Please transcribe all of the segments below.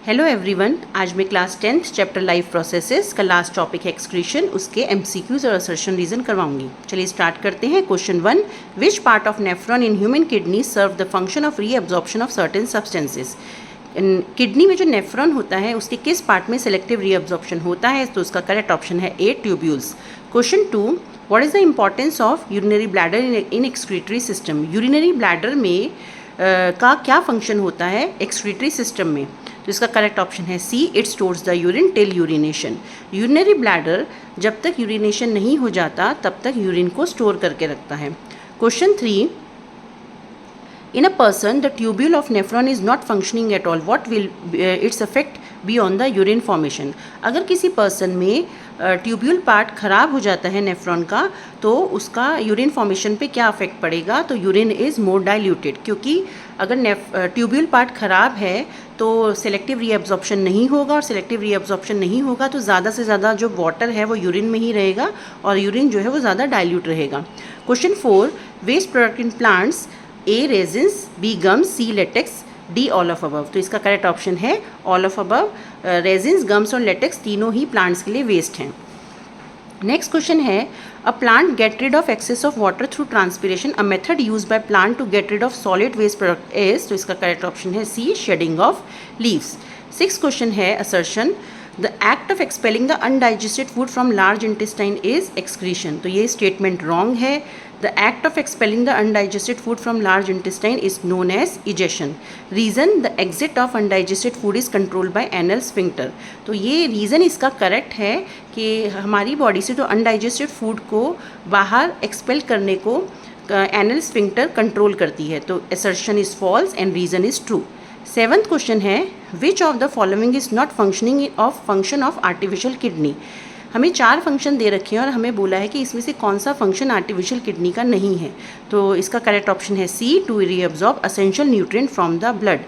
Hello everyone, आज मैं class 10th chapter life processes का लास्ट टॉपिक है एक्सक्रीशन, उसके एमसीक्यूज और असर्शन रीजन करवाऊंगी। चलिए स्टार्ट करते हैं। Question 1, which part of nephron in human kidney serve the function of reabsorption of certain substances. Kidney में जो नेफ्रॉन होता है उसके किस पार्ट में सेलेक्टिव रीअब्जॉर्प्शन होता है, तो उसका करेक्ट ऑप्शन है A, tubules. Question 2, what is the importance of urinary bladder in excretory system. Urinary bladder में का क्या फंक्शन होता है एक्सक्रीटरी सिस्टम में, तो इसका करेक्ट ऑप्शन है C, it stores the urine till urination. Urinary bladder जब तक यूरिनेशन नहीं हो जाता तब तक यूरिन को स्टोर करके रखता है। Question 3, in a person the tubule of nephron is not functioning at all, what will its effect be on the urine formation। अगर किसी पर्सन में ट्यूब्यूल पार्ट ख़राब हो जाता है नेफ्रॉन का, तो उसका यूरिन फॉर्मेशन पे क्या अफेक्ट पड़ेगा, तो यूरिन इज़ मोर डाइल्यूटेड, क्योंकि अगर ट्यूब्यूल पार्ट ख़राब है तो सेलेक्टिव रीअब्जॉर्प्शन नहीं होगा, और सेलेक्टिव रीअब्जॉर्प्शन नहीं होगा तो ज़्यादा से ज़्यादा जो वाटर है वो यूरिन में ही रहेगा और यूरिन जो है वो ज़्यादा डाइल्यूट रहेगा। Question 4, waste product in plants, a resins, b gums, c latex, d all of above. तो इसका करेक्ट ऑप्शन है all of above. Resins, gums और लेटेक्स तीनों ही प्लांट्स के लिए वेस्ट हैं। नेक्स्ट क्वेश्चन है, a plant get rid of excess of water through transpiration, a method use by plant to get rid of solid waste product is, तो इसका correct option है C, shedding of leaves. 6 question है assertion, the act of expelling the undigested food from large intestine is excretion. तो ये statement wrong है। The act of expelling the undigested food from large intestine is known as egestion. Reason, the exit of undigested food is controlled by anal sphincter. तो ये reason इसका correct है कि हमारी body से जो अनडाइजेस्टेड फूड को बाहर एक्सपेल करने को एनल स्फिंक्टर कंट्रोल करती है। तो assertion is false and reason is true. 7th question है, which of the following is not functioning of function of artificial kidney. हमें 4 फंक्शन दे रखे हैं और हमें बोला है कि इसमें से कौन सा फंक्शन आर्टिफिशियल किडनी का नहीं है, तो इसका करेक्ट ऑप्शन है C, to reabsorb essential nutrient from the blood.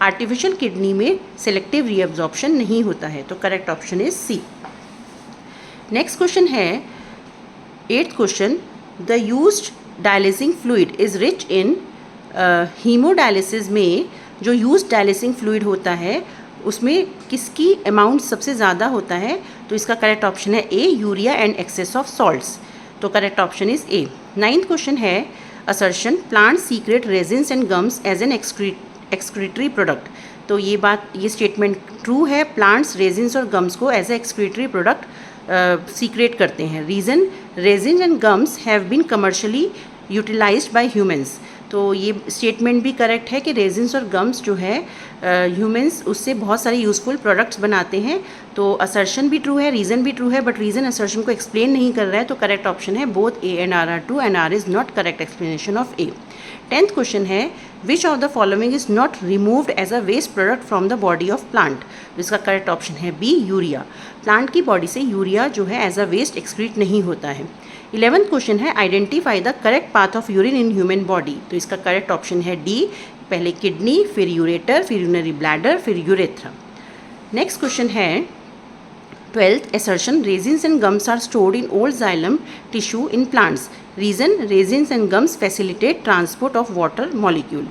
Artificial kidney में सेलेक्टिव रीअब्जॉर्प्शन नहीं होता है, तो correct option is C. Next question है 8th question, the used dialysing fluid is rich in. Haemodialysis में जो यूज्ड डायलिसिंग फ्लूइड होता है उसमें किसकी अमाउंट सबसे ज़्यादा होता है, तो इसका करेक्ट ऑप्शन है A, urea and excess of salts. तो correct option is A. 9th question है assertion, plant secrete resins and gums as an excretory product. तो ये स्टेटमेंट ट्रू है। प्लांट्स रेजिन्स और गम्स को as a excretory product secrete करते हैं। Reason, resin and gums have been commercially utilised by humans. तो ये स्टेटमेंट भी करेक्ट है कि रेजिन्स और गम्स जो है ह्यूमंस उससे बहुत सारे यूज़फुल प्रोडक्ट्स बनाते हैं। तो असर्शन भी ट्रू है, रीज़न भी ट्रू है, बट रीज़न असर्शन को एक्सप्लेन नहीं कर रहा है, तो करेक्ट ऑप्शन है both A and R are true and R is not correct explanation of A. 10th question है, which of the following is not removed as a waste product from the body of plant. इसका correct option है B, urea. Plant की body से urea जो है as a waste excrete नहीं होता है। 11th क्वेश्चन है, identify the correct path of urine in human body. तो इसका करेक्ट ऑप्शन है डी, पहले किडनी, फिर यूरेटर, फिर यूरिनरी ब्लैडर, फिर यूरेथ्रा। नेक्स्ट क्वेश्चन है 12th assertion, resins and gums are stored in old xylem tissue in plants. Reason, resins and gums facilitate transport of water molecule.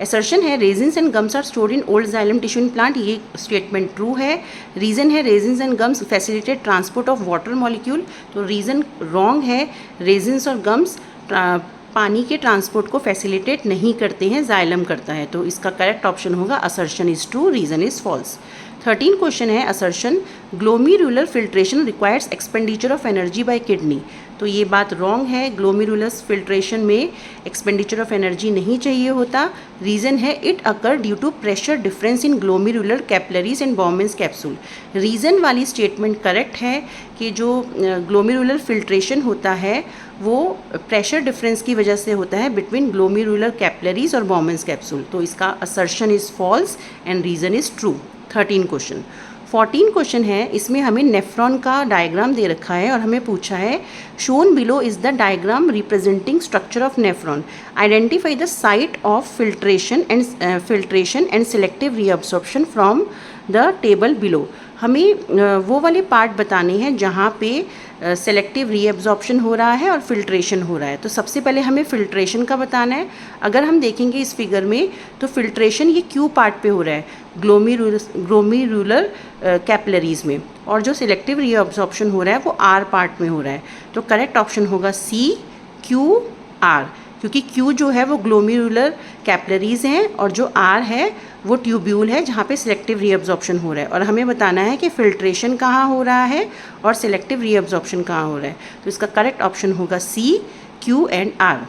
Assertion है resins and gums are stored in old xylem tissue in plant, ये statement true है। Reason है resins and gums facilitate transport of water molecule, तो reason wrong है। resins और gums पानी के transport को फैसिलिटेट नहीं करते हैं, जाइलम करता है, तो इसका करेक्ट ऑप्शन होगा assertion is true, reason is false. 13 question है assertion, glomerular filtration requires expenditure of energy by kidney. तो ये बात रॉन्ग है, ग्लोमेरुलर फिल्ट्रेशन में एक्सपेंडिचर ऑफ एनर्जी नहीं चाहिए होता। रीज़न है it occur due to pressure difference in glomerular capillaries and Bowman's capsule. Reason वाली स्टेटमेंट करेक्ट है कि जो ग्लोमेरुलर फिल्ट्रेशन होता है वो प्रेशर डिफरेंस की वजह से होता है बिटवीन ग्लोमेरुलर कैपिलरीज और बॉम्बेंस कैप्सूल, तो इसका assertion is false and reason is true. 13 question. 14 question है, इसमें हमें नेफ्रॉन का डायग्राम दे रखा है और हमें पूछा है shown below is the diagram representing structure of nephron, identify the site of filtration and selective reabsorption from the table below. हमें वो वाले पार्ट बताने हैं जहाँ पे सेलेक्टिव रीएब्जॉर्प्शन हो रहा है और फिल्ट्रेशन हो रहा है। तो सबसे पहले हमें फिल्ट्रेशन का बताना है। अगर हम देखेंगे इस फिगर में तो फिल्ट्रेशन ये क्यू पार्ट पे हो रहा है, ग्लोमेरुलर कैपिलरीज में, और जो सिलेक्टिव रीअब्जॉर्प्शन हो रहा है वो आर पार्ट में हो रहा है। तो करेक्ट ऑप्शन होगा सी, क्यू आर, क्योंकि क्यू जो है वो ग्लोमेरुलर कैपिलरीज हैं और जो आर है वो ट्यूब्यूल है जहाँ पे सिलेक्टिव रीअब्जॉर्प्शन हो रहा है। और हमें बताना है कि फिल्ट्रेशन कहाँ हो रहा है और सिलेक्टिव रीअब्जॉर्प्शन कहाँ हो रहा है। तो इसका करेक्ट ऑप्शन होगा C, Q and R.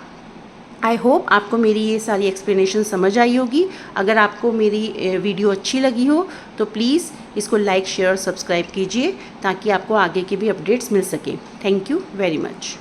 I hope आपको मेरी ये सारी एक्सप्लेनेशन समझ आई होगी। अगर आपको मेरी वीडियो अच्छी लगी हो तो प्लीज़ इसको लाइक, शेयर और सब्सक्राइब कीजिए ताकि आपको आगे के भी अपडेट्स मिल सकें। Thank you very much.